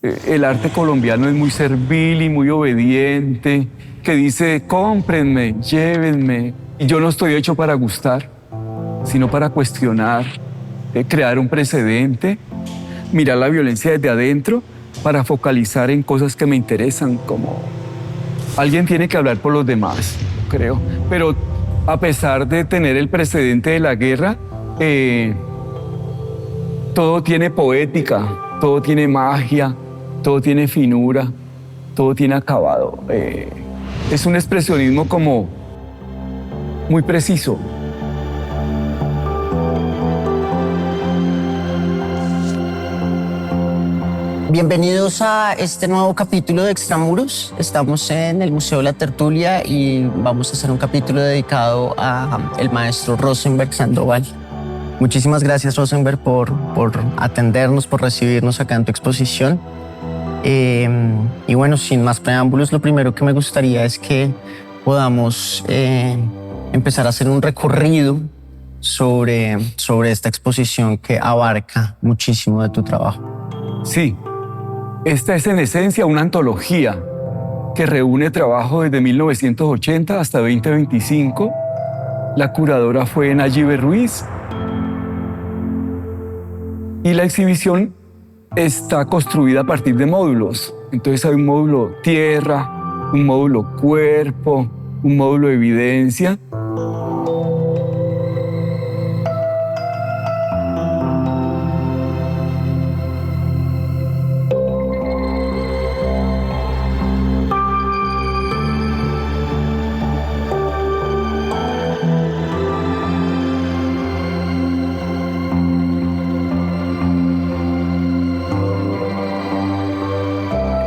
El arte colombiano es muy servil y muy obediente, que dice, cómprenme, llévenme. Y yo no estoy hecho para gustar, sino para cuestionar, crear un precedente, mirar la violencia desde adentro para focalizar en cosas que me interesan, como alguien tiene que hablar por los demás, creo. Pero a pesar de tener el precedente de la guerra, todo tiene poética, todo tiene magia, todo tiene finura, todo tiene acabado. Es un expresionismo como muy preciso. Bienvenidos a este nuevo capítulo de Extramuros. Estamos en el Museo La Tertulia y vamos a hacer un capítulo dedicado al maestro Rosenberg Sandoval. Muchísimas gracias, Rosenberg, por atendernos, por recibirnos acá en tu exposición. Y bueno, sin más preámbulos, lo primero que me gustaría es que podamos empezar a hacer un recorrido sobre esta exposición que abarca muchísimo de tu trabajo. Sí, esta es en esencia una antología que reúne trabajo desde 1980 hasta 2025. La curadora fue Nayibe Ruiz y la exhibición está construida a partir de módulos. Entonces hay un módulo tierra, un módulo cuerpo, un módulo evidencia.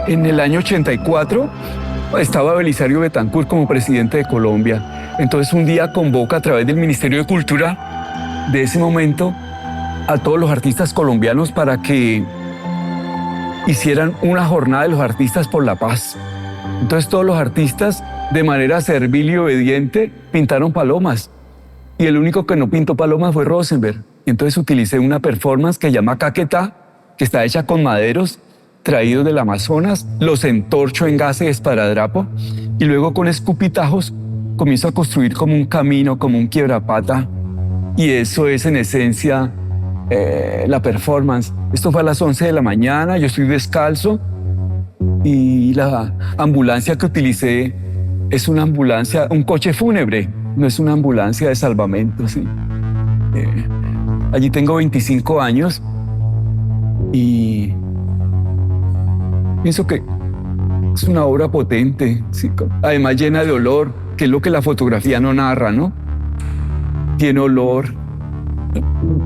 En el año 84 estaba Belisario Betancur como presidente de Colombia. Entonces un día convoca a través del Ministerio de Cultura de ese momento a todos los artistas colombianos para que hicieran una jornada de los artistas por la paz. Entonces todos los artistas, de manera servil y obediente, pintaron palomas. Y el único que no pintó palomas fue Rosenberg. Y entonces utilicé una performance que se llama Caquetá, que está hecha con maderos traídos del Amazonas, los entorcho en gases de esparadrapo y luego con escupitajos comienzo a construir como un camino, como un quiebrapata, y eso es en esencia la performance. Esto fue a las 11 de la mañana, yo estoy descalzo y la ambulancia que utilicé es una ambulancia, un coche fúnebre, no es una ambulancia de salvamento. ¿Sí? Allí tengo 25 años y pienso que es una obra potente, ¿sí? Además llena de olor, que es lo que la fotografía no narra, ¿no? Tiene olor,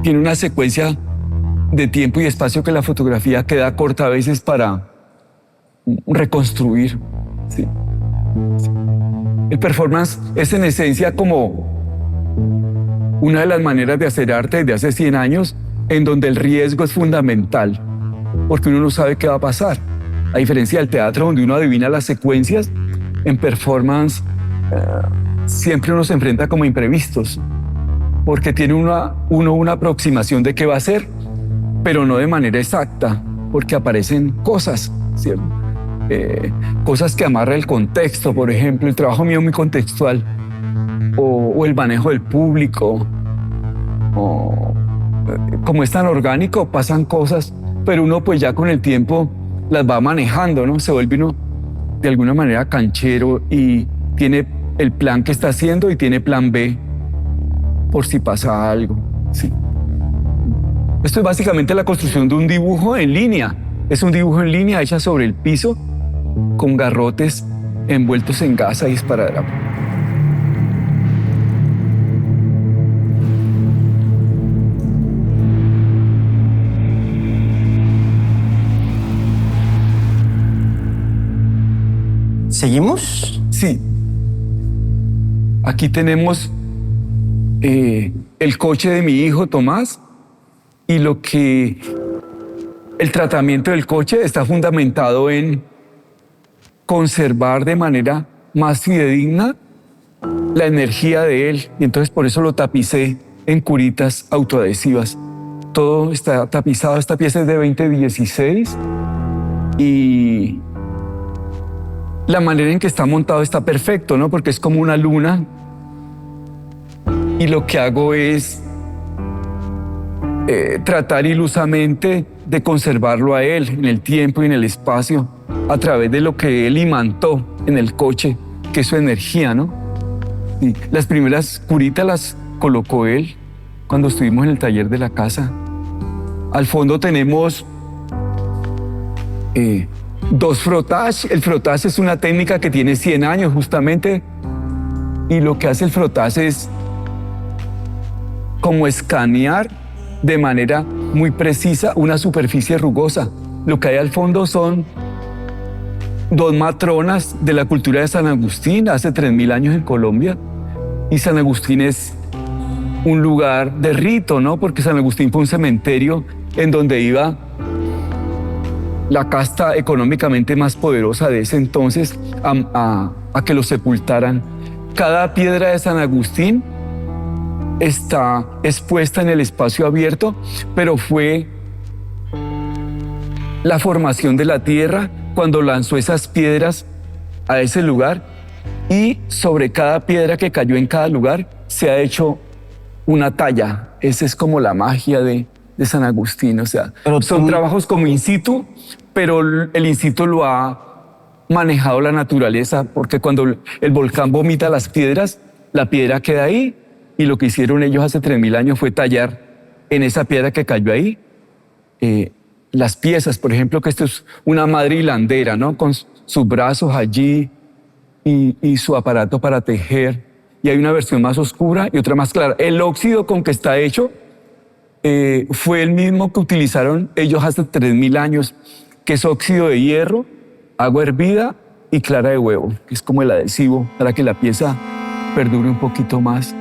tiene una secuencia de tiempo y espacio que la fotografía queda corta a veces para reconstruir. ¿Sí? El performance es en esencia como una de las maneras de hacer arte desde hace 100 años en donde el riesgo es fundamental, porque uno no sabe qué va a pasar. A diferencia del teatro, donde uno adivina las secuencias, en performance siempre uno se enfrenta como imprevistos, porque tiene uno una aproximación de qué va a hacer, pero no de manera exacta, porque aparecen cosas, ¿cierto? Cosas que amarra el contexto, por ejemplo, el trabajo mío es muy contextual, o el manejo del público, o como es tan orgánico, pasan cosas, pero uno pues ya con el tiempo las va manejando, ¿no? Se vuelve uno de alguna manera canchero y tiene el plan que está haciendo y tiene plan B por si pasa algo. Sí. Esto es básicamente la construcción de un dibujo en línea. Es un dibujo en línea hecha sobre el piso con garrotes envueltos en gasa y esparadrapo. ¿Seguimos? Sí. Aquí tenemos el coche de mi hijo Tomás y el tratamiento del coche está fundamentado en conservar de manera más fidedigna la energía de él, y entonces por eso lo tapicé en curitas autoadhesivas. Todo está tapizado. Esta pieza es de 2016 Y la manera en que está montado está perfecto, ¿no? Porque es como una luna. Y lo que hago es tratar ilusamente de conservarlo a él en el tiempo y en el espacio a través de lo que él imantó en el coche, que es su energía, ¿no? Y las primeras curitas las colocó él cuando estuvimos en el taller de la casa. Al fondo tenemos dos frottage. El frottage es una técnica que tiene 100 años justamente, y lo que hace el frottage es como escanear de manera muy precisa una superficie rugosa. Lo que hay al fondo son dos matronas de la cultura de San Agustín, hace 3000 años en Colombia. Y San Agustín es un lugar de rito, ¿no? Porque San Agustín fue un cementerio en donde iba la casta económicamente más poderosa de ese entonces a que lo sepultaran. Cada piedra de San Agustín está expuesta en el espacio abierto, pero fue la formación de la tierra cuando lanzó esas piedras a ese lugar, y sobre cada piedra que cayó en cada lugar se ha hecho una talla. Esa es como la magia de San Agustín. O sea, son trabajos como in situ, pero el in situ lo ha manejado la naturaleza, porque cuando el volcán vomita las piedras, la piedra queda ahí, y lo que hicieron ellos hace 3000 años fue tallar en esa piedra que cayó ahí las piezas. Por ejemplo, que esto es una madre hilandera, ¿no? Con sus brazos allí y su aparato para tejer. Y hay una versión más oscura y otra más clara. El óxido con que está hecho fue el mismo que utilizaron ellos hace 3000 años, que es óxido de hierro, agua hervida y clara de huevo, que es como el adhesivo para que la pieza perdure un poquito más.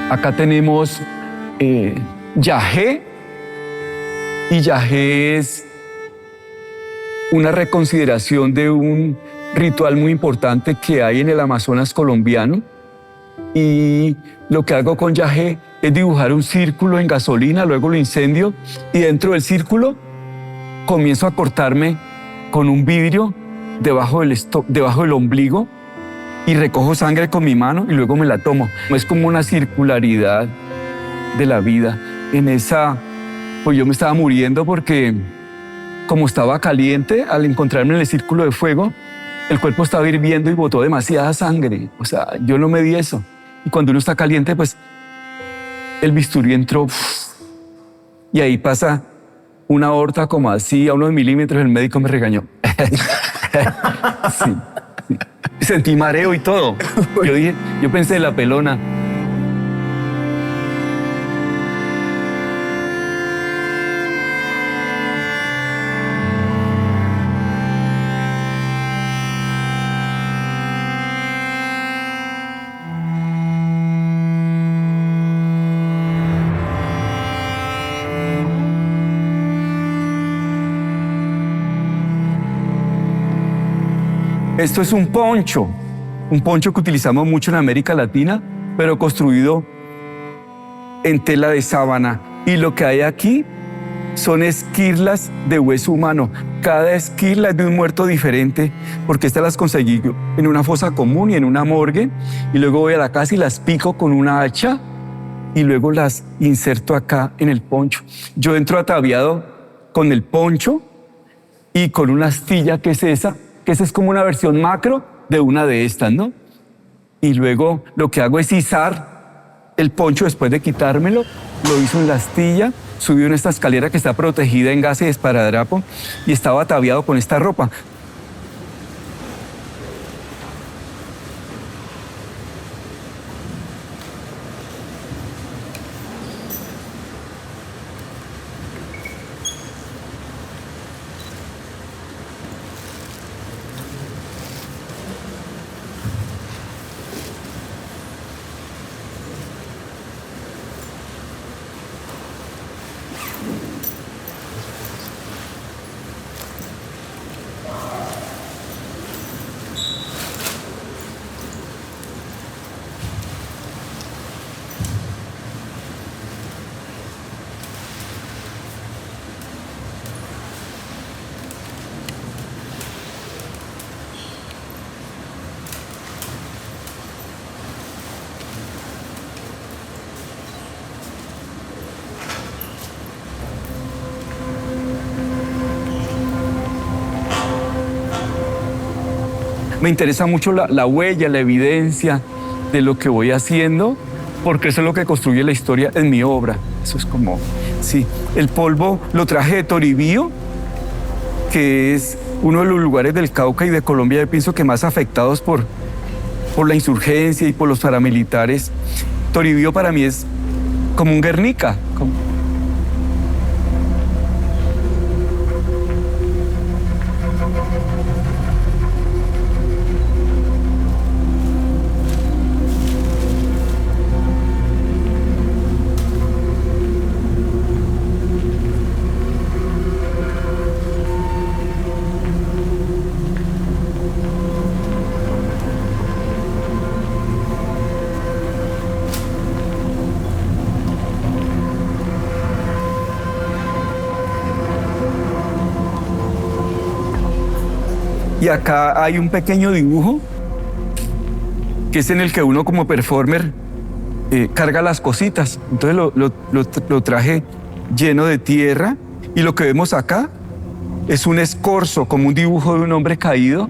Acá tenemos yagé, y yagé es una reconsideración de un ritual muy importante que hay en el Amazonas colombiano. Y lo que hago con yagé es dibujar un círculo en gasolina, luego lo incendio, y dentro del círculo comienzo a cortarme con un vidrio debajo del ombligo, y recojo sangre con mi mano y luego me la tomo. Es como una circularidad de la vida. En esa, pues yo me estaba muriendo porque como estaba caliente, al encontrarme en el círculo de fuego, el cuerpo estaba hirviendo y botó demasiada sangre. O sea, yo no me di eso. Y cuando uno está caliente, pues el bisturí entró y ahí pasa una aorta como así, a unos milímetros. El médico me regañó. Sí. Sentí mareo y todo. Yo pensé en la pelona. Esto es un poncho que utilizamos mucho en América Latina, pero construido en tela de sábana. Y lo que hay aquí son esquirlas de hueso humano. Cada esquirla es de un muerto diferente, porque estas las conseguí en una fosa común y en una morgue, y luego voy a la casa y las pico con una hacha y luego las inserto acá en el poncho. Yo entro ataviado con el poncho y con una astilla, que esa es como una versión macro de una de estas, ¿no? Y luego lo que hago es izar el poncho después de quitármelo. Lo hizo en la astilla, subí en esta escalera que está protegida en gas y esparadrapo, y estaba ataviado con esta ropa. Me interesa mucho la huella, la evidencia de lo que voy haciendo, porque eso es lo que construye la historia en mi obra. Eso es como, sí, el polvo lo traje de Toribío, que es uno de los lugares del Cauca y de Colombia, yo pienso que más afectados por la insurgencia y por los paramilitares. Toribío para mí es como un Guernica. Y acá hay un pequeño dibujo que es en el que uno como performer carga las cositas. Entonces lo traje lleno de tierra y lo que vemos acá es un escorzo, como un dibujo de un hombre caído,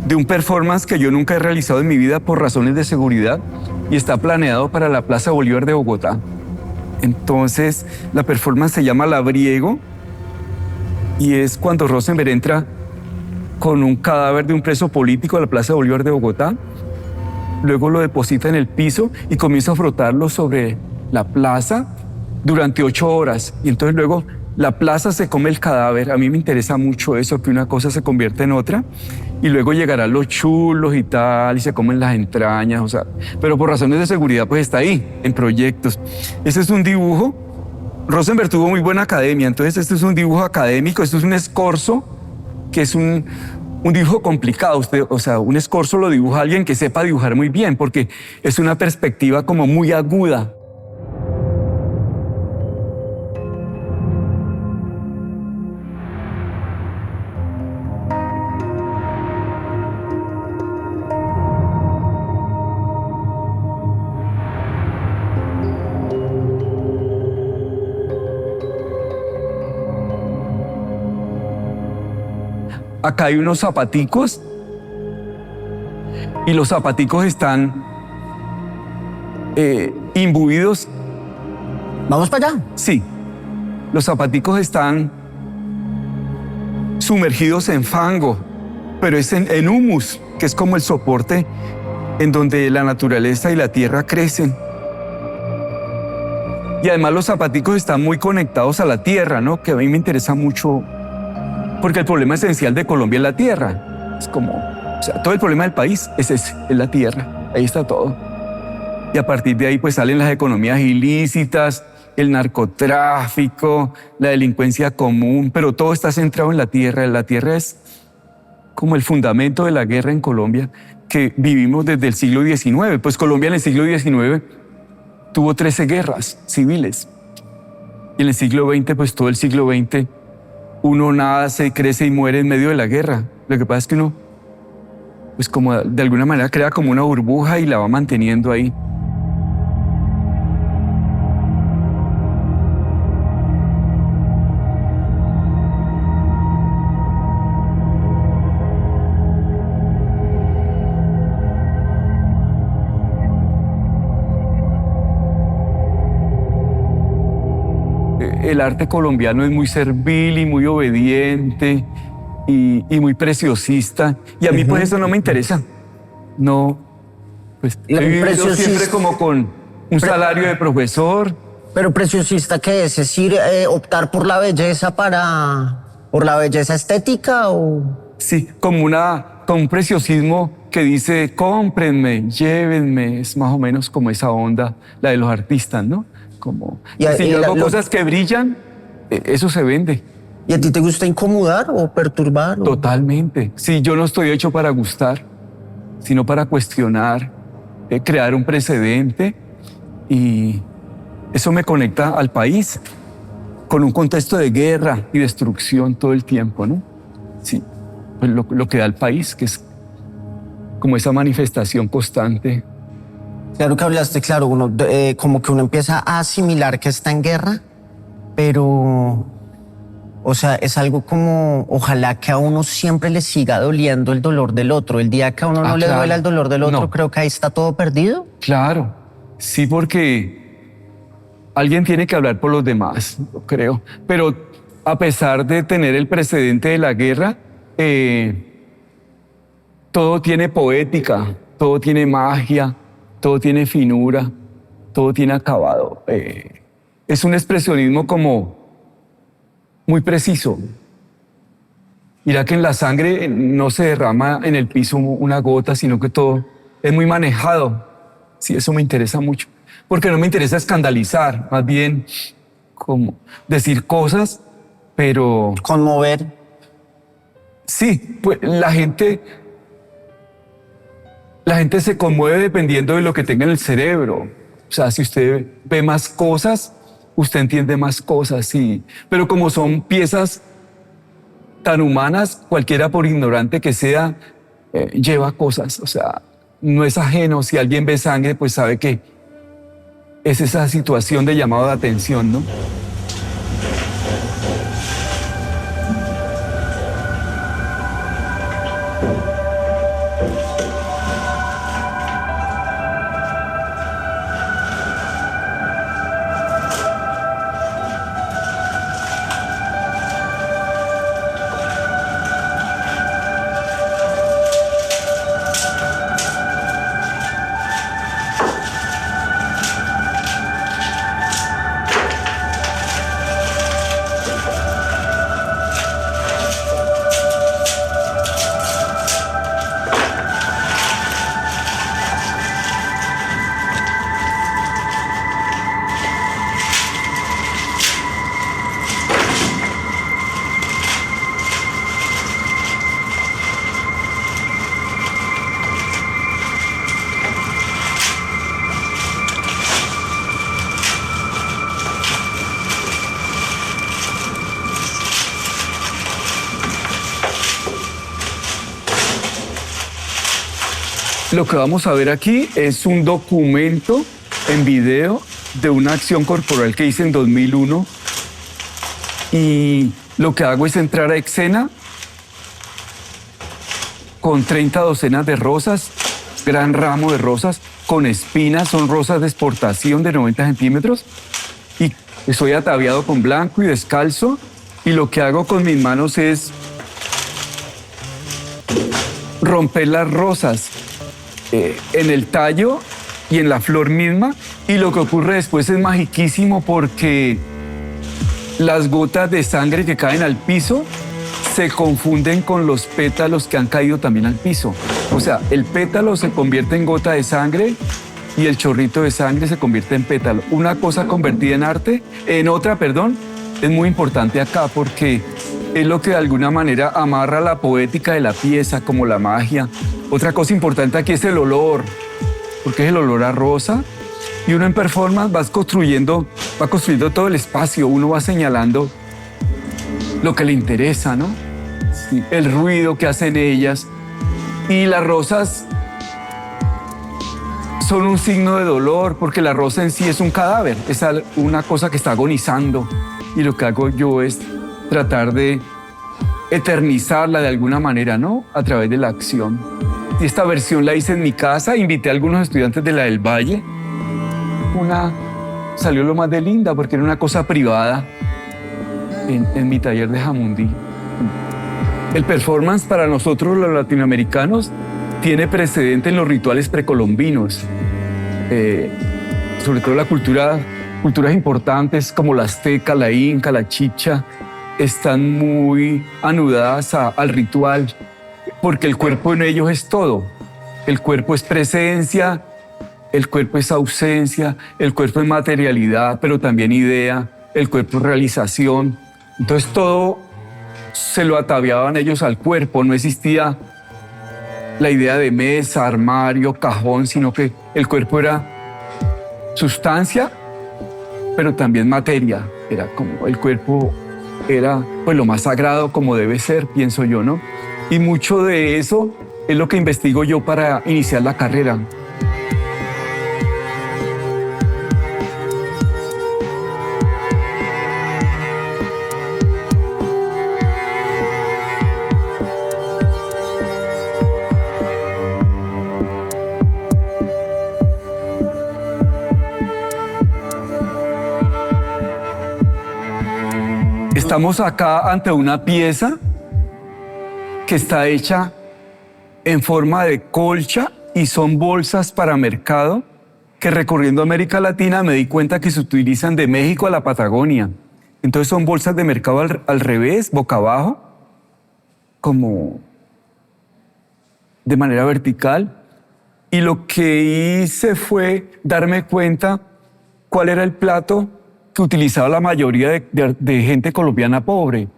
de un performance que yo nunca he realizado en mi vida por razones de seguridad y está planeado para la Plaza Bolívar de Bogotá. Entonces la performance se llama Labriego y es cuando Rosenberg entra con un cadáver de un preso político a la Plaza Bolívar de Bogotá, luego lo deposita en el piso y comienza a frotarlo sobre la plaza durante 8 horas. Y entonces luego la plaza se come el cadáver. A mí me interesa mucho eso, que una cosa se convierte en otra. Y luego llegarán los chulos y tal, y se comen las entrañas, o sea, pero por razones de seguridad pues está ahí, en proyectos. Ese es un dibujo. Rosenberg tuvo muy buena academia, entonces este es un dibujo académico, esto es un escorzo, que es un dibujo complicado. O sea, un escorzo lo dibuja alguien que sepa dibujar muy bien, porque es una perspectiva como muy aguda. Acá hay unos zapaticos y los zapaticos están imbuidos. ¿Vamos para allá? Sí, los zapaticos están sumergidos en fango, pero es en humus, que es como el soporte en donde la naturaleza y la tierra crecen. Y además los zapaticos están muy conectados a la tierra, ¿no? Que a mí me interesa mucho, porque el problema esencial de Colombia es la tierra. Es como, o sea, todo el problema del país es ese, es la tierra. Ahí está todo. Y a partir de ahí pues salen las economías ilícitas, el narcotráfico, la delincuencia común, pero todo está centrado en la tierra. La tierra es como el fundamento de la guerra en Colombia, que vivimos desde el siglo XIX. Pues Colombia en el siglo XIX tuvo 13 guerras civiles. Y en el siglo XX, pues todo el siglo XX, uno nace, crece y muere en medio de la guerra. Lo que pasa es que uno, pues como de alguna manera crea como una burbuja y la va manteniendo ahí. El arte colombiano es muy servil y muy obediente y muy preciosista. Y a mí pues eso no me interesa. No, pues he vivido siempre como con un salario de profesor. Pero preciosista, ¿qué es? ¿Es decir, optar por la belleza por la belleza estética o...? Sí, como un preciosismo que dice, cómprenme, llévenme. Es más o menos como esa onda, la de los artistas, ¿no? Como, si yo hago cosas que brillan, eso se vende. ¿Y a ti te gusta incomodar o perturbar? Totalmente. Sí, yo no estoy hecho para gustar, sino para cuestionar, crear un precedente, y eso me conecta al país con un contexto de guerra y destrucción todo el tiempo, ¿no? Sí, pues lo que da el país, que es como esa manifestación constante. Claro que hablaste, claro, uno, como que uno empieza a asimilar que está en guerra, pero O sea, es algo como, ojalá que a uno siempre le siga doliendo el dolor del otro. El día que a uno no le claro. duela el dolor del otro, No. creo que ahí está todo perdido. Claro, sí, porque alguien tiene que hablar por los demás, yo creo. Pero a pesar de tener el precedente de la guerra, todo tiene poética, todo tiene magia, todo tiene finura, todo tiene acabado. Es un expresionismo como muy preciso. Mira que en la sangre no se derrama en el piso una gota, sino que todo es muy manejado. Sí, eso me interesa mucho. Porque no me interesa escandalizar, más bien como decir cosas, pero Conmover. sí, pues la gente se conmueve dependiendo de lo que tenga en el cerebro. O sea, si usted ve más cosas, usted entiende más cosas, sí. Pero como son piezas tan humanas, cualquiera por ignorante que sea, lleva cosas. O sea, no es ajeno. Si alguien ve sangre, pues sabe que es esa situación de llamado de atención, ¿no? Lo que vamos a ver aquí es un documento en video de una acción corporal que hice en 2001 y lo que hago es entrar a escena con 30 docenas de rosas, gran ramo de rosas con espinas, son rosas de exportación de 90 centímetros y estoy ataviado con blanco y descalzo y lo que hago con mis manos es romper las rosas en el tallo y en la flor misma y lo que ocurre después es magiquísimo porque las gotas de sangre que caen al piso se confunden con los pétalos que han caído también al piso. O sea, el pétalo se convierte en gota de sangre y el chorrito de sangre se convierte en pétalo. Una cosa convertida en otra, es muy importante acá porque es lo que de alguna manera amarra la poética de la pieza, como la magia. Otra cosa importante aquí es el olor, porque es el olor a rosa. Y uno en performance va construyendo todo el espacio, uno va señalando lo que le interesa, ¿no? Sí, el ruido que hacen ellas. Y las rosas son un signo de dolor, porque la rosa en sí es un cadáver, es una cosa que está agonizando. Y lo que hago yo es tratar de eternizarla de alguna manera, ¿no? A través de la acción. Y esta versión la hice en mi casa, invité a algunos estudiantes de la del Valle. Una salió lo más de linda porque era una cosa privada en mi taller de Jamundí. El performance para nosotros los latinoamericanos tiene precedente en los rituales precolombinos. Sobre todo culturas importantes como la azteca, la inca, la chicha, están muy anudadas al ritual porque el cuerpo en ellos es todo. El cuerpo es presencia, el cuerpo es ausencia, el cuerpo es materialidad, pero también idea, el cuerpo es realización. Entonces todo se lo ataviaban ellos al cuerpo, no existía la idea de mesa, armario, cajón, sino que el cuerpo era sustancia, pero también materia. Era como el cuerpo era pues lo más sagrado como debe ser, pienso yo, ¿no? Y mucho de eso es lo que investigo yo para iniciar la carrera. Estamos acá ante una pieza que está hecha en forma de colcha y son bolsas para mercado que recorriendo América Latina me di cuenta que se utilizan de México a la Patagonia. Entonces son bolsas de mercado al revés, boca abajo, como de manera vertical. Y lo que hice fue darme cuenta cuál era el plato que utilizaba la mayoría de gente colombiana pobre.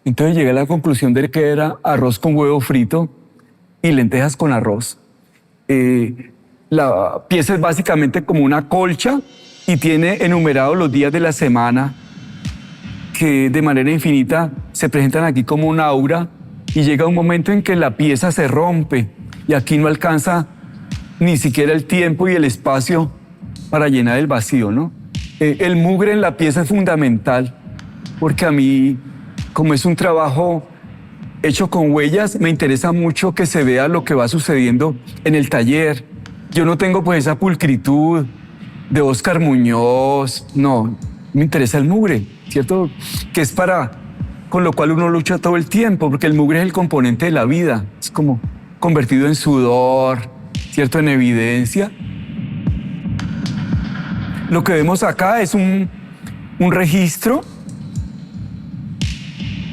Entonces llegué a la conclusión de que era arroz con huevo frito y lentejas con arroz. La pieza es básicamente como una colcha y tiene enumerados los días de la semana que de manera infinita se presentan aquí como un aura y llega un momento en que la pieza se rompe y aquí no alcanza ni siquiera el tiempo y el espacio para llenar el vacío, ¿no? El mugre en la pieza es fundamental porque a mí, como es un trabajo hecho con huellas, me interesa mucho que se vea lo que va sucediendo en el taller. Yo no tengo pues esa pulcritud de Oscar Muñoz, no, me interesa el mugre, ¿cierto? Que es con lo cual uno lucha todo el tiempo, porque el mugre es el componente de la vida, es como convertido en sudor, ¿cierto? En evidencia. Lo que vemos acá es un registro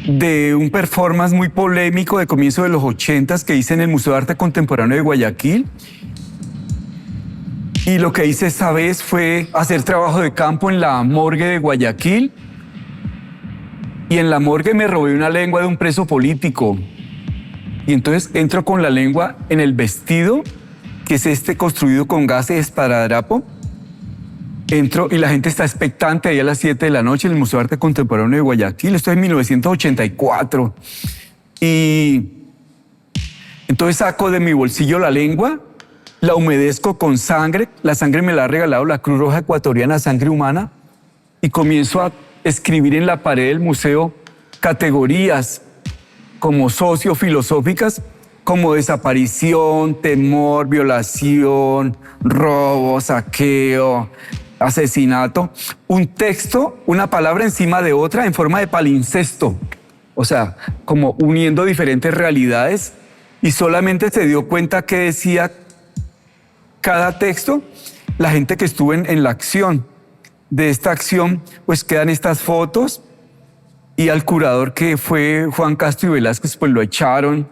de un performance muy polémico de comienzo de los 80s que hice en el Museo de Arte Contemporáneo de Guayaquil. Y lo que hice esta vez fue hacer trabajo de campo en la morgue de Guayaquil. Y en la morgue me robé una lengua de un preso político. Y entonces entro con la lengua en el vestido, que es construido con gases de esparadrapo. Entro y la gente está expectante ahí a las 7 de la noche en el Museo de Arte Contemporáneo de Guayaquil. Esto es en 1984. Y entonces saco de mi bolsillo la lengua, la humedezco con sangre. La sangre me la ha regalado la Cruz Roja Ecuatoriana, sangre humana. Y comienzo a escribir en la pared del museo categorías como sociofilosóficas, como desaparición, temor, violación, robo, saqueo, asesinato, un texto, una palabra encima de otra en forma de palincesto, o sea, como uniendo diferentes realidades y solamente se dio cuenta qué decía cada texto la gente que estuvo en la acción. De esta acción pues quedan estas fotos y al curador que fue Juan Castro y Velázquez pues lo echaron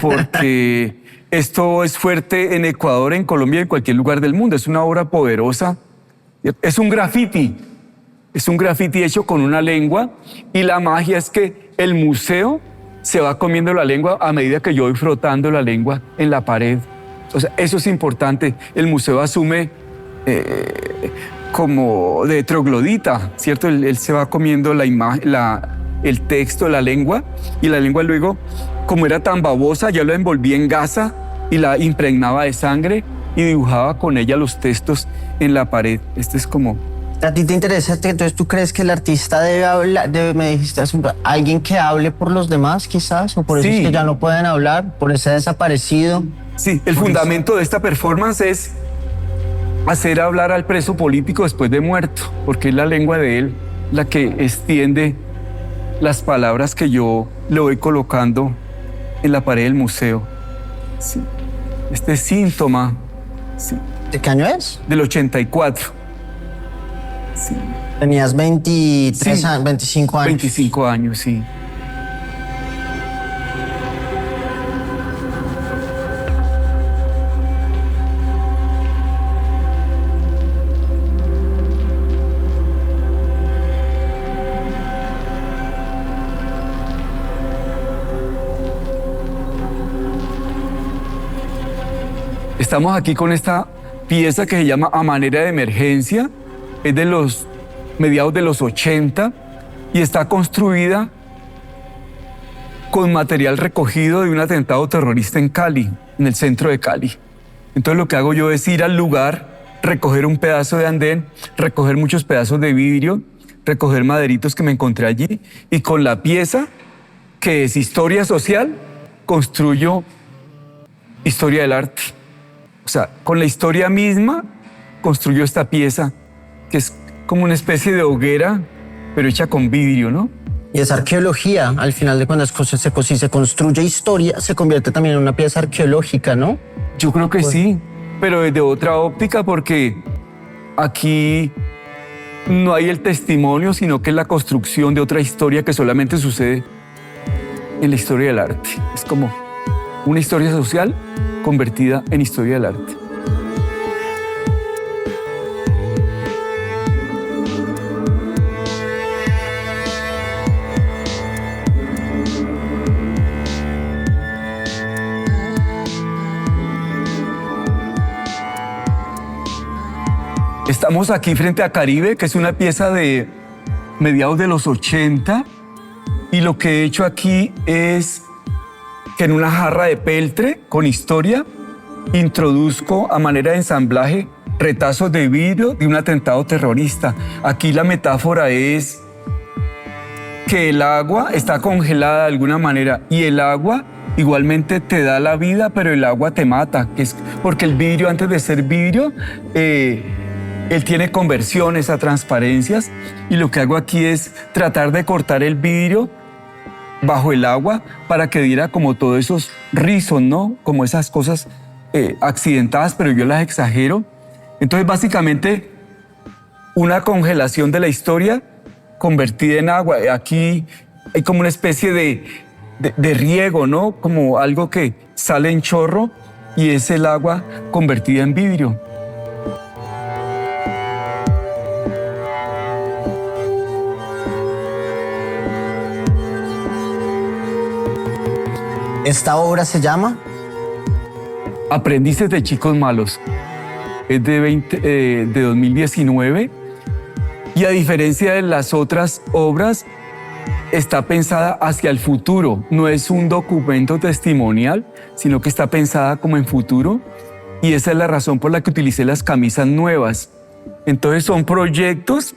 porque esto es fuerte en Ecuador, en Colombia, en cualquier lugar del mundo. Es una obra poderosa. Es un graffiti hecho con una lengua y la magia es que el museo se va comiendo la lengua a medida que yo voy frotando la lengua en la pared. O sea, eso es importante. El museo asume como de troglodita, ¿cierto? Él se va comiendo la imagen, el texto, la lengua, y la lengua luego, como era tan babosa, ya la envolvía en gasa y la impregnaba de sangre y dibujaba con ella los textos en la pared. Este es como... ¿A ti te interesa? Entonces, ¿tú crees que el artista debe hablar, me dijiste, alguien que hable por los demás quizás? ¿O por eso es que ya no pueden hablar? ¿Por ese desaparecido? Sí, el fundamento de esta performance es hacer hablar al preso político después de muerto, porque es la lengua de él la que extiende las palabras que yo le voy colocando en la pared del museo. Sí. Este síntoma. Sí. ¿De qué año es? Del 84. Sí. Tenías 23 años, 25 años. 25 años, sí. Estamos aquí con esta pieza que se llama A Manera de Emergencia, es de los mediados de los 80 y está construida con material recogido de un atentado terrorista en Cali, en el centro de Cali. Entonces lo que hago yo es ir al lugar, recoger un pedazo de andén, recoger muchos pedazos de vidrio, recoger maderitos que me encontré allí y con la pieza, que es historia social, construyo historia del arte. O sea, con la historia misma construyó esta pieza, que es como una especie de hoguera, pero hecha con vidrio, ¿no? Y esa arqueología, al final de cuando las cosas si se construye historia, se convierte también en una pieza arqueológica, ¿no? Yo creo que sí, pero desde otra óptica, porque aquí no hay el testimonio, sino que es la construcción de otra historia que solamente sucede en la historia del arte. Es como una historia social convertida en historia del arte. Estamos aquí frente a Caribe, que es una pieza de mediados de los 80, y lo que he hecho aquí es que en una jarra de peltre con historia introduzco a manera de ensamblaje retazos de vidrio de un atentado terrorista. Aquí la metáfora es que el agua está congelada de alguna manera y el agua igualmente te da la vida, pero el agua te mata, que es porque el vidrio, antes de ser vidrio, él tiene conversiones a transparencias, y lo que hago aquí es tratar de cortar el vidrio bajo el agua para que diera como todos esos rizos, ¿no? Como esas cosas accidentadas, pero yo las exagero. Entonces, básicamente, una congelación de la historia convertida en agua. Aquí hay como una especie de riego, ¿no? Como algo que sale en chorro y es el agua convertida en vidrio. Esta obra se llama Aprendices de chicos malos. Es de 2019, y a diferencia de las otras obras, está pensada hacia el futuro. No es un documento testimonial, sino que está pensada como en futuro, y esa es la razón por la que utilicé las camisas nuevas. Entonces son proyectos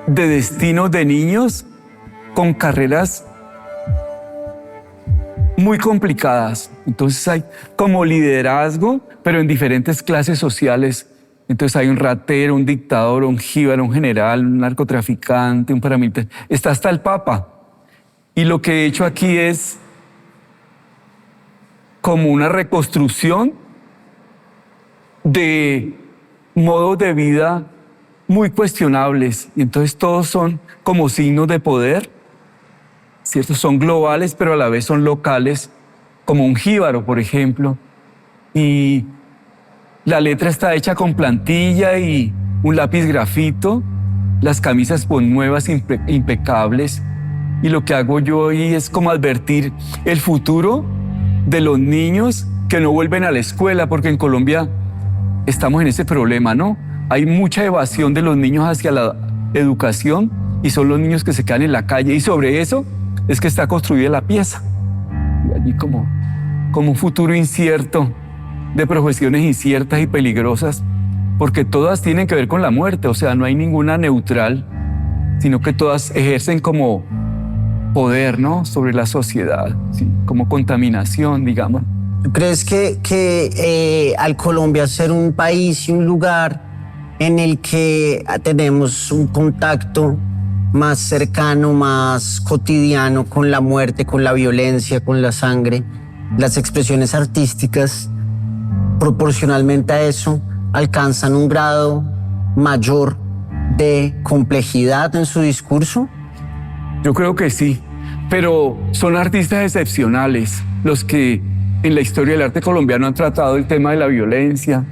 de destinos de niños con carreras muy complicadas. Entonces hay como liderazgo, pero en diferentes clases sociales. Entonces hay un ratero, un dictador, un jíbaro, un general, un narcotraficante, un paramilitar. Está hasta el Papa. Y lo que he hecho aquí es como una reconstrucción de modos de vida muy cuestionables. Y entonces todos son como signos de poder, ¿cierto? Son globales, pero a la vez son locales, como un jíbaro, por ejemplo. Y la letra está hecha con plantilla y un lápiz grafito, las camisas pues nuevas, impecables. Y lo que hago yo hoy es como advertir el futuro de los niños que no vuelven a la escuela, porque en Colombia estamos en ese problema, ¿no? Hay mucha evasión de los niños hacia la educación y son los niños que se quedan en la calle, y sobre eso es que está construida la pieza. Y allí como un futuro incierto, de profesiones inciertas y peligrosas, porque todas tienen que ver con la muerte. O sea, no hay ninguna neutral, sino que todas ejercen como poder, ¿no?, sobre la sociedad, ¿sí?, como contaminación, digamos. ¿Tú crees que al Colombia ser un país y un lugar en el que tenemos un contacto más cercano, más cotidiano con la muerte, con la violencia, con la sangre, las expresiones artísticas, proporcionalmente a eso, alcanzan un grado mayor de complejidad en su discurso? Yo creo que sí, pero son artistas excepcionales los que en la historia del arte colombiano han tratado el tema de la violencia,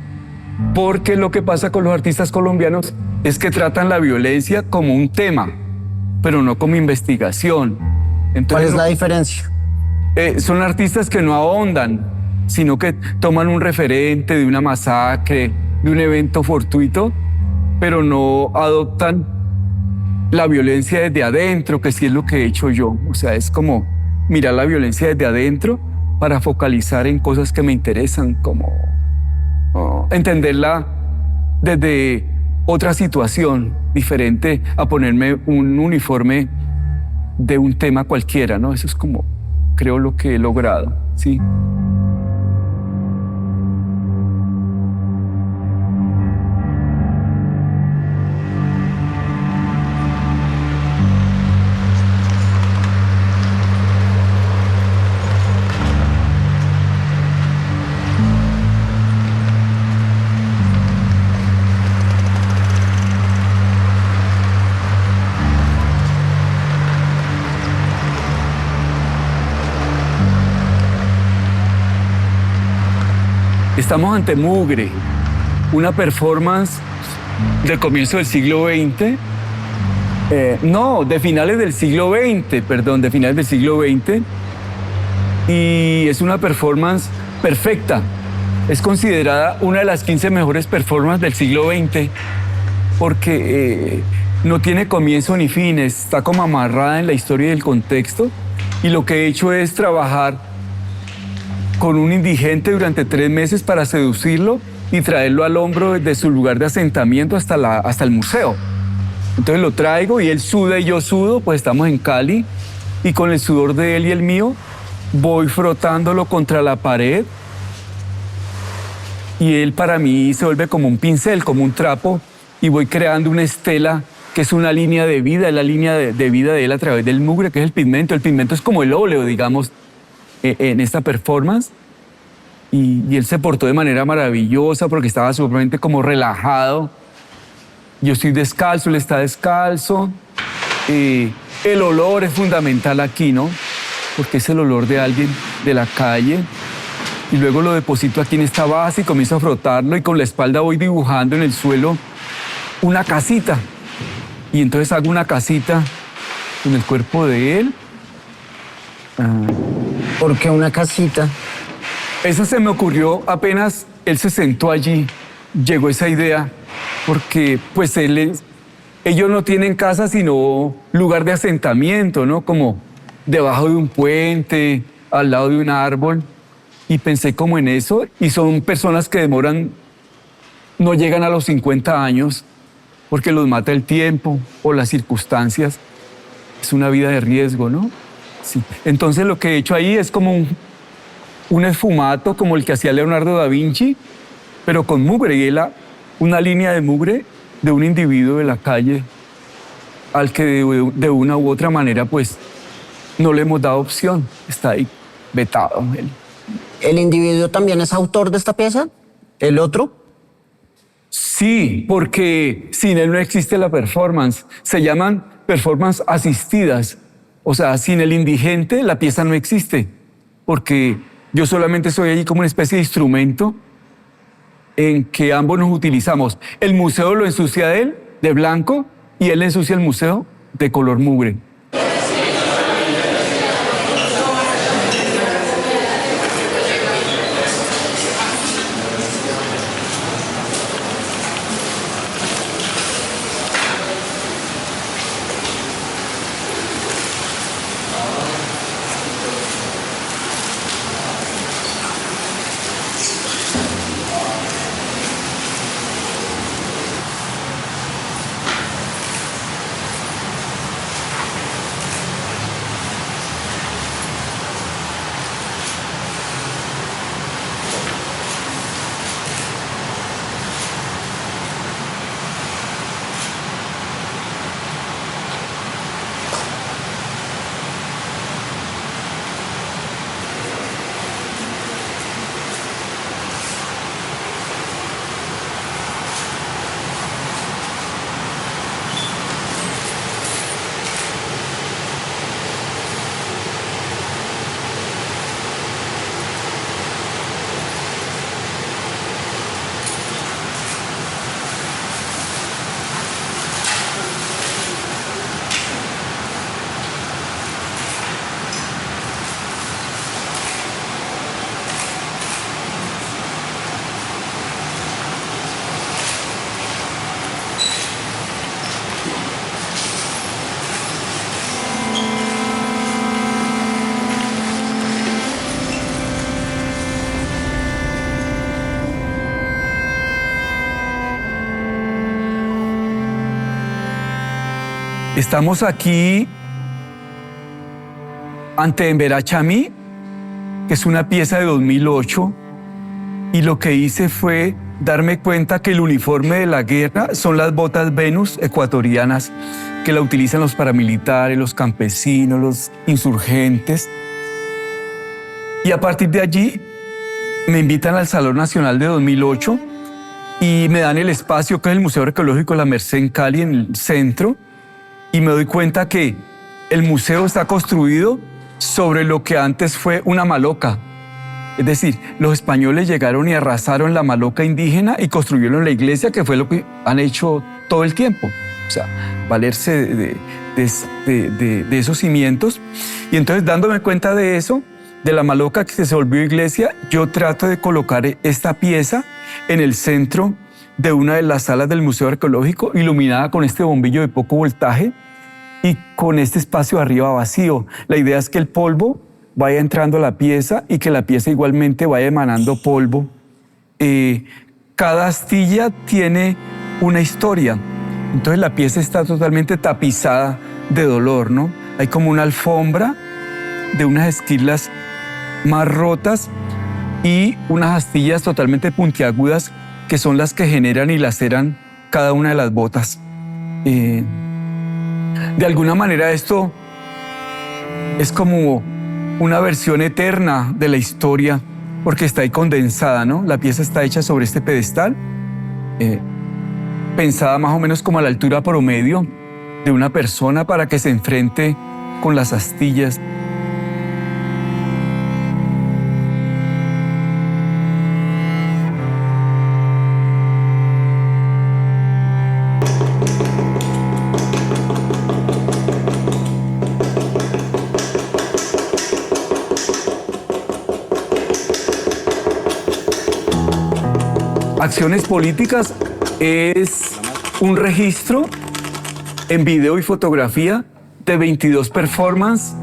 porque lo que pasa con los artistas colombianos es que tratan la violencia como un tema, pero no como investigación. Entonces, ¿cuál es la diferencia? Son artistas que no ahondan, sino que toman un referente de una masacre, de un evento fortuito, pero no adoptan la violencia desde adentro, que sí es lo que he hecho yo. O sea, es como mirar la violencia desde adentro para focalizar en cosas que me interesan, como entenderla desde otra situación, diferente a ponerme un uniforme de un tema cualquiera, ¿no? Eso es como, creo, lo que he logrado, ¿sí? Estamos ante Mugre, una performance del comienzo del siglo XX. De finales del siglo XX, de finales del siglo XX. Y es una performance perfecta. Es considerada una de las 15 mejores performances del siglo XX porque no tiene comienzo ni fin, está como amarrada en la historia y el contexto. Y lo que he hecho es trabajar con un indigente durante 3 meses para seducirlo y traerlo al hombro desde su lugar de asentamiento hasta el museo. Entonces lo traigo y él suda y yo sudo, pues estamos en Cali, y con el sudor de él y el mío voy frotándolo contra la pared y él para mí se vuelve como un pincel, como un trapo, y voy creando una estela que es una línea de vida, es la línea de vida de él a través del mugre, que es el pigmento. El pigmento es como el óleo, digamos, en esta performance. Y él se portó de manera maravillosa porque estaba sumamente como relajado. Yo estoy descalzo, él está descalzo. El olor es fundamental aquí, ¿no? Porque es el olor de alguien de la calle. Y luego lo deposito aquí en esta base y comienzo a frotarlo y con la espalda voy dibujando en el suelo una casita. Y entonces hago una casita en el cuerpo de él. ¿Por qué una casita? Esa se me ocurrió apenas él se sentó allí. Llegó esa idea porque pues ellos no tienen casa sino lugar de asentamiento, ¿no? Como debajo de un puente, al lado de un árbol. Y pensé como en eso, y son personas que no llegan a los 50 años porque los mata el tiempo o las circunstancias. Es una vida de riesgo, ¿no? Sí. Entonces lo que he hecho ahí es como un esfumato como el que hacía Leonardo da Vinci, pero con mugre, y una línea de mugre de un individuo de la calle al que de una u otra manera pues no le hemos dado opción, está ahí vetado él. ¿El individuo también es autor de esta pieza? ¿El otro? Sí, porque sin él no existe la performance. Se llaman performance asistidas. O sea, sin el indigente la pieza no existe, porque yo solamente soy allí como una especie de instrumento en que ambos nos utilizamos. El museo lo ensucia él de blanco y él ensucia el museo de color mugre. Estamos aquí ante Emberá-Chamí, que es una pieza de 2008, y lo que hice fue darme cuenta que el uniforme de la guerra son las botas Venus ecuatorianas, que la utilizan los paramilitares, los campesinos, los insurgentes. Y a partir de allí me invitan al Salón Nacional de 2008 y me dan el espacio que es el Museo Arqueológico La Merced en Cali, en el centro, y me doy cuenta que el museo está construido sobre lo que antes fue una maloca. Es decir, los españoles llegaron y arrasaron la maloca indígena y construyeron la iglesia, que fue lo que han hecho todo el tiempo. O sea, valerse de esos cimientos. Y entonces, dándome cuenta de eso, de la maloca que se volvió iglesia, yo trato de colocar esta pieza en el centro de una de las salas del Museo Arqueológico, iluminada con este bombillo de poco voltaje y con este espacio arriba vacío. La idea es que el polvo vaya entrando a la pieza y que la pieza igualmente vaya emanando polvo. Cada astilla tiene una historia. Entonces la pieza está totalmente tapizada de dolor, ¿no? Hay como una alfombra de unas esquirlas más rotas y unas astillas totalmente puntiagudas que son las que generan y laceran cada una de las botas. De alguna manera esto es como una versión eterna de la historia, porque está ahí condensada, ¿no? La pieza está hecha sobre este pedestal, pensada más o menos como a la altura promedio de una persona para que se enfrente con las astillas. Acciones políticas es un registro en video y fotografía de 22 performances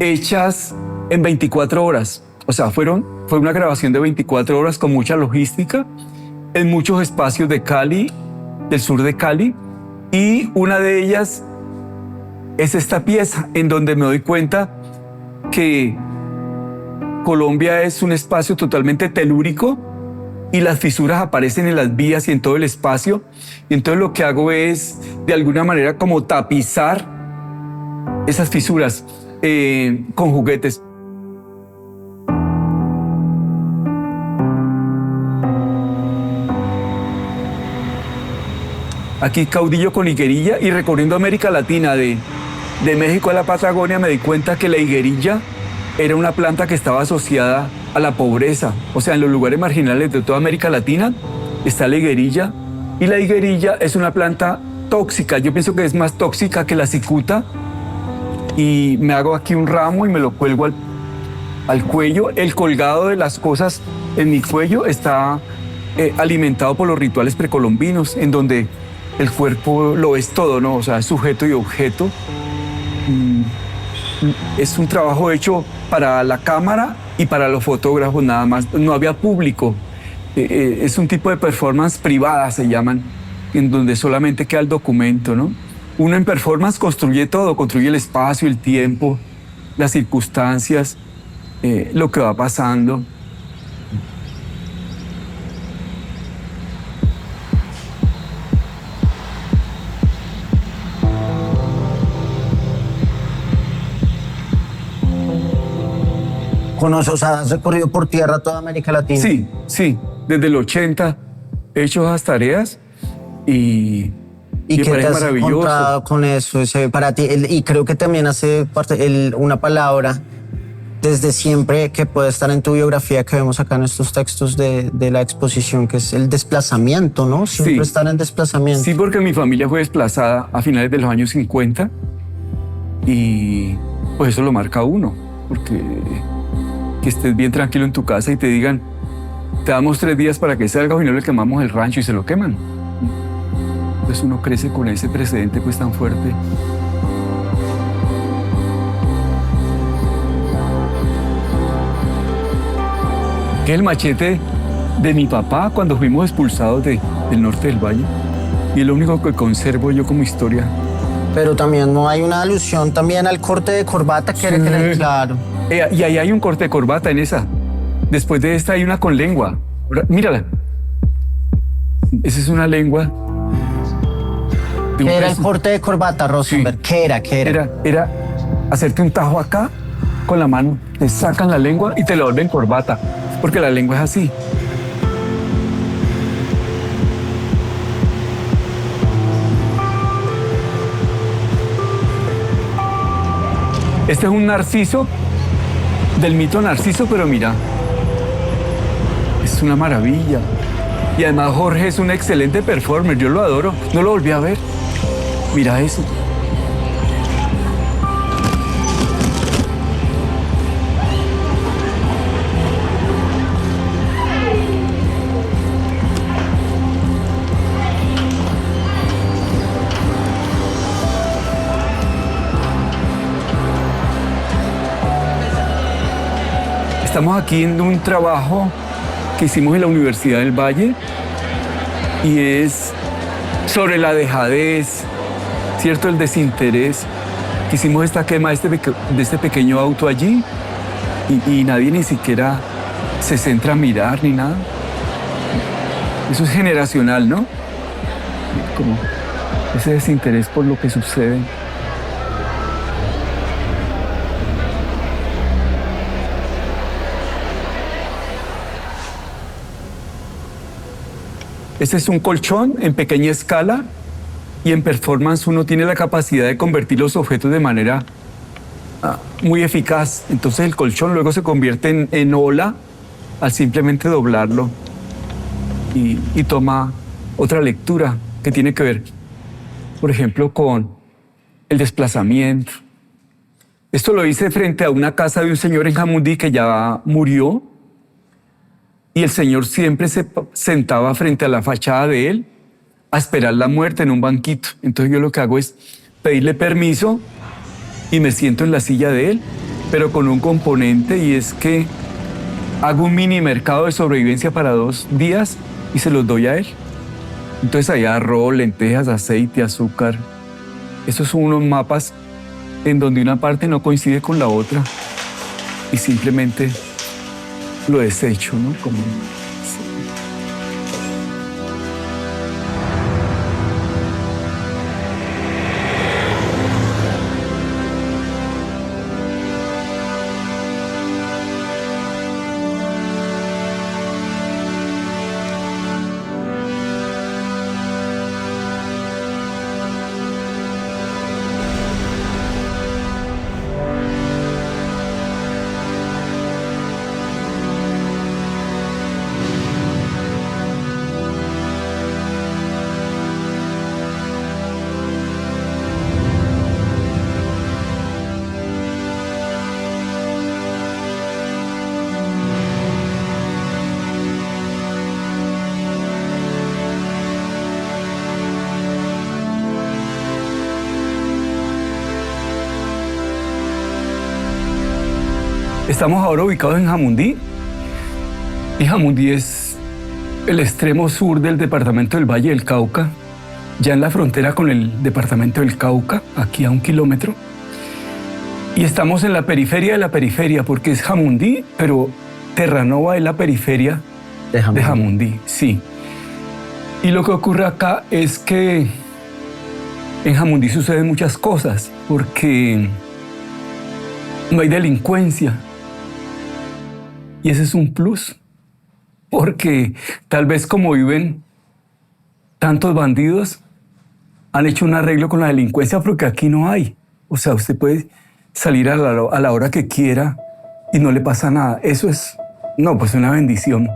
hechas en 24 horas. O sea, fue una grabación de 24 horas con mucha logística en muchos espacios de Cali, del sur de Cali, y una de ellas es esta pieza en donde me doy cuenta que Colombia es un espacio totalmente telúrico y las fisuras aparecen en las vías y en todo el espacio. Y entonces lo que hago es, de alguna manera, como tapizar esas fisuras con juguetes. Aquí caudillo con higuerilla, y recorriendo América Latina de México a la Patagonia me di cuenta que la higuerilla era una planta que estaba asociada a la pobreza. O sea, en los lugares marginales de toda América Latina está la higuerilla, y la higuerilla es una planta tóxica. Yo pienso que es más tóxica que la cicuta, y me hago aquí un ramo y me lo cuelgo al cuello. El colgado de las cosas en mi cuello está alimentado por los rituales precolombinos, en donde el cuerpo lo es todo, ¿no? O sea, es sujeto y objeto. Es un trabajo hecho para la cámara y para los fotógrafos nada más. No había público. Es un tipo de performance privada, se llaman, en donde solamente queda el documento, ¿no? Uno en performance construye todo, construye el espacio, el tiempo, las circunstancias, lo que va pasando. O sea, has recorrido por tierra toda América Latina. Sí, sí. Desde el 80 he hecho esas tareas y ¿Y me qué te parece has maravilloso. encontrado con eso? Para ti, y creo que también hace parte una palabra desde siempre que puede estar en tu biografía, que vemos acá en estos textos de la exposición, que es el desplazamiento, ¿no? Siempre Sí. estar en desplazamiento. Sí, porque mi familia fue desplazada a finales de los años 50 y pues eso lo marca a uno, porque que estés bien tranquilo en tu casa y te digan, te damos 3 días para que salgas y no le quemamos el rancho, y se lo queman. Entonces uno crece con ese precedente pues tan fuerte. Que es el machete de mi papá cuando fuimos expulsados del norte del valle, y es lo único que conservo yo como historia. Pero también no hay una alusión también al corte de corbata que era Sí. claro. Y ahí hay un corte de corbata en esa. Después de esta hay una con lengua. Mírala. Esa es una lengua. De un ¿Qué era el pez. corte de corbata, Rosenberg? Sí. ¿Qué era? ¿Qué era? Era hacerte un tajo acá con la mano, te sacan la lengua y te la vuelven corbata, porque la lengua es así. Este es un narciso, del mito Narciso, pero mira, una maravilla. Y además Jorge es un excelente performer, yo lo adoro. No lo volví a ver. Mira eso. Estamos aquí en un trabajo que hicimos en la Universidad del Valle y es sobre la dejadez, ¿cierto? El desinterés. Hicimos esta quema de este pequeño auto allí y nadie ni siquiera se centra a mirar ni nada. Eso es generacional, ¿no? Como ese desinterés por lo que sucede. Este es un colchón en pequeña escala y en performance uno tiene la capacidad de convertir los objetos de manera muy eficaz. Entonces el colchón luego se convierte en ola al simplemente doblarlo y toma otra lectura que tiene que ver, por ejemplo, con el desplazamiento. Esto lo hice frente a una casa de un señor en Jamundí que ya murió. Y el señor siempre se sentaba frente a la fachada de él a esperar la muerte en un banquito. Entonces yo lo que hago es pedirle permiso y me siento en la silla de él, pero con un componente, y es que hago un mini mercado de sobrevivencia para 2 días y se los doy a él. Entonces hay arroz, lentejas, aceite, azúcar. Esos son unos mapas en donde una parte no coincide con la otra y simplemente lo desecho, ¿no? Como... Estamos ahora ubicados en Jamundí, y Jamundí es el extremo sur del departamento del Valle del Cauca, ya en la frontera con el departamento del Cauca, aquí a 1 kilómetro. Y estamos en la periferia de la periferia, porque es Jamundí, pero Terranova es la periferia de Jamundí, sí. Y lo que ocurre acá es que en Jamundí suceden muchas cosas, porque no hay delincuencia. Y ese es un plus, porque tal vez como viven tantos bandidos, han hecho un arreglo con la delincuencia, porque aquí no hay. O sea, usted puede salir a la hora que quiera y no le pasa nada. Eso es, no, pues una bendición.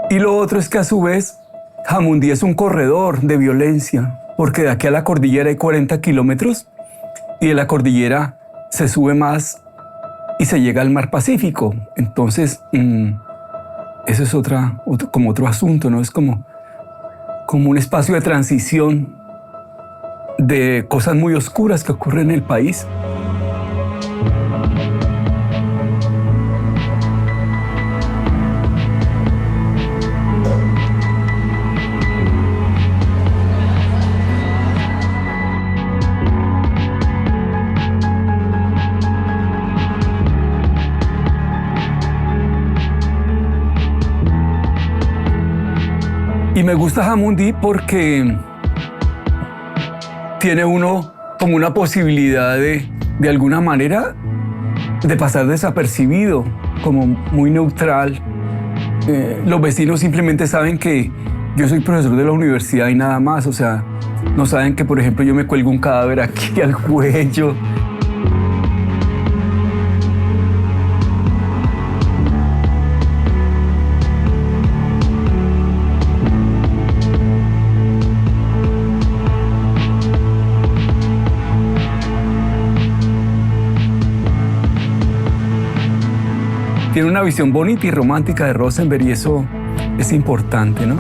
Y lo otro es que a su vez, Jamundí es un corredor de violencia, porque de aquí a la cordillera hay 40 kilómetros y de la cordillera se sube más y se llega al mar Pacífico. Entonces, eso es como otro asunto, ¿no? Es como un espacio de transición de cosas muy oscuras que ocurren en el país. Y me gusta Jamundí porque tiene uno como una posibilidad de alguna manera de pasar desapercibido, como muy neutral. Los vecinos simplemente saben que yo soy profesor de la universidad y nada más. O sea, no saben que, por ejemplo, yo me cuelgo un cadáver aquí al cuello. tiene una visión bonita y romántica de Rosenberg y eso es importante, ¿no?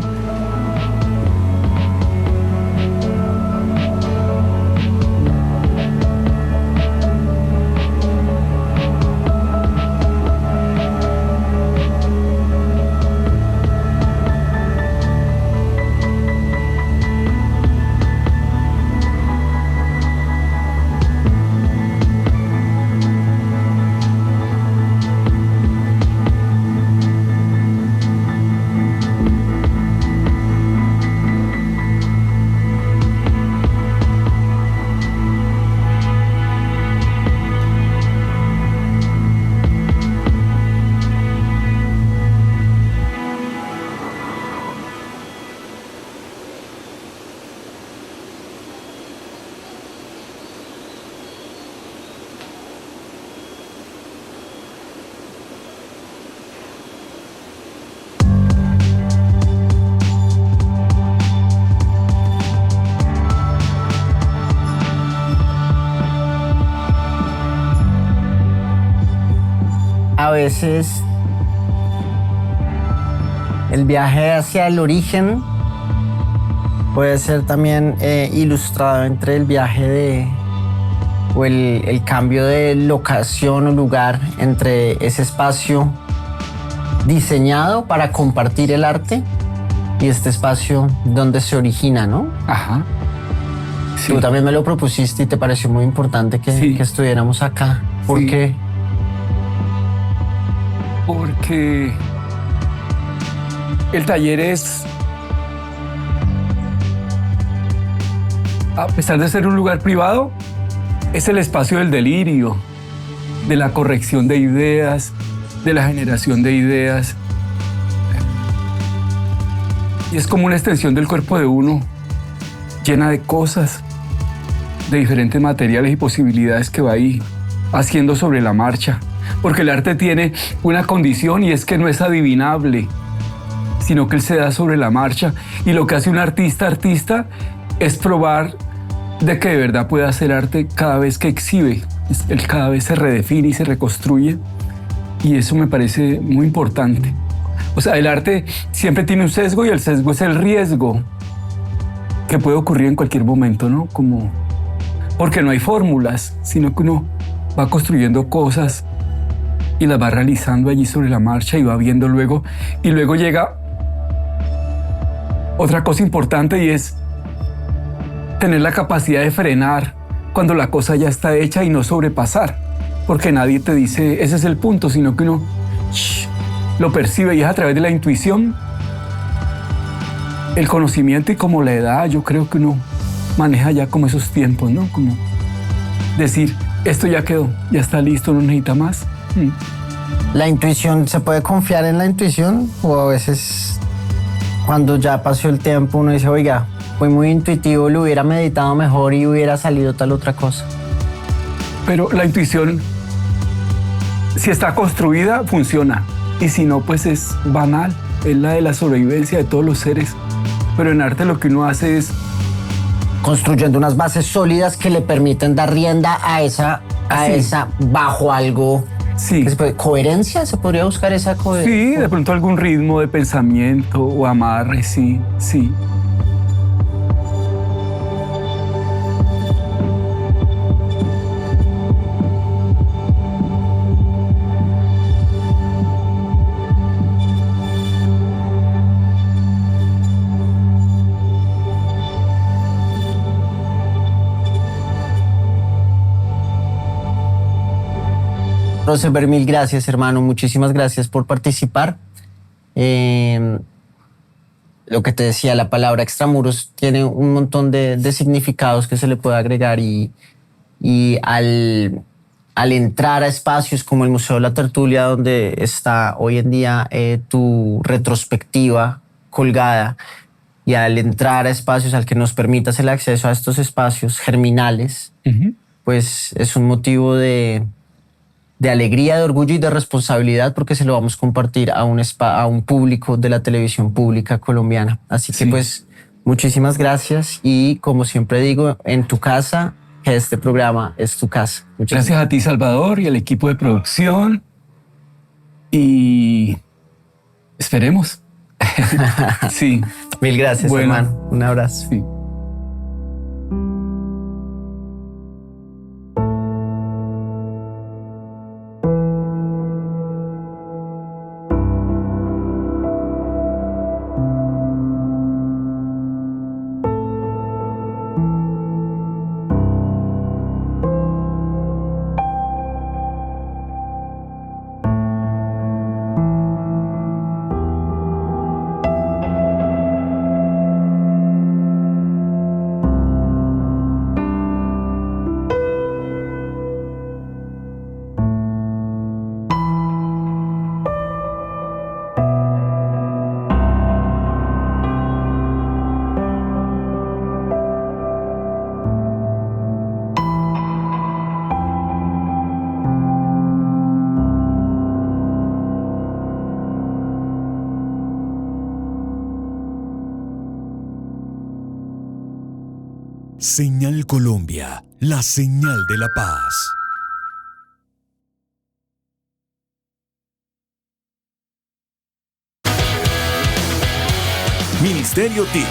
A veces el viaje hacia el origen puede ser también ilustrado entre el viaje o el cambio de locación o lugar entre ese espacio diseñado para compartir el arte y este espacio donde se origina, ¿no? Ajá. Sí. Tú también me lo propusiste y te pareció muy importante que estuviéramos acá. ¿Por qué? Porque el taller es, a pesar de ser un lugar privado, es el espacio del delirio, de la corrección de ideas, de la generación de ideas. Y es como una extensión del cuerpo de uno, llena de cosas, de diferentes materiales y posibilidades que va ahí haciendo sobre la marcha. Porque el arte tiene una condición y es que no es adivinable, sino que él se da sobre la marcha. Y lo que hace un artista es probar de que de verdad puede hacer arte cada vez que exhibe. Él cada vez se redefine y se reconstruye. Y eso me parece muy importante. O sea, el arte siempre tiene un sesgo y el sesgo es el riesgo que puede ocurrir en cualquier momento, ¿no? Porque no hay fórmulas, sino que uno va construyendo cosas y las va realizando allí sobre la marcha y va viendo luego. Y luego llega otra cosa importante y es tener la capacidad de frenar cuando la cosa ya está hecha y no sobrepasar. Porque nadie te dice, ese es el punto, sino que uno lo percibe y es a través de la intuición, el conocimiento y como la edad, yo creo que uno maneja ya como esos tiempos, ¿no? Como decir, esto ya quedó, ya está listo, no necesita más. ¿La intuición, se puede confiar en la intuición? O a veces cuando ya pasó el tiempo uno dice, oiga, fue muy intuitivo, lo hubiera meditado mejor y hubiera salido tal otra cosa? Pero la intuición, si está construida, funciona. Y si no, pues es banal. Es la de la sobrevivencia de todos los seres. Pero en arte lo que uno hace es construyendo unas bases sólidas que le permiten dar rienda a esa bajo algo. Sí. ¿Coherencia? ¿Se podría buscar esa coherencia? Sí, de pronto algún ritmo de pensamiento o amarre, sí. Rosenberg, mil gracias, hermano. Muchísimas gracias por participar. Lo que te decía, la palabra extramuros tiene un montón de significados que se le puede agregar y al entrar a espacios como el Museo de la Tertulia, donde está hoy en día tu retrospectiva colgada, y al entrar a espacios al que nos permitas el acceso a estos espacios germinales, pues es un motivo de alegría, de orgullo y de responsabilidad, porque se lo vamos a compartir a un público de la televisión pública colombiana. Así que pues muchísimas gracias y como siempre digo, en tu casa, que este programa es tu casa. Gracias a ti, Salvador, y al equipo de producción. Y esperemos. Sí. Mil gracias, Bueno. hermano. Un abrazo. Sí. Señal Colombia, la señal de la paz. Ministerio TIC,